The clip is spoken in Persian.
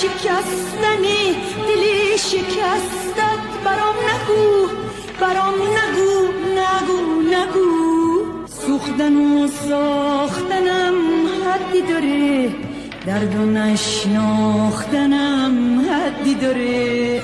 شکستنی دلی شکستت برام نگو، برام نگو نگو نگو. سوختن و ساختنم حدی داره، درد و نشناختنم حدی داره.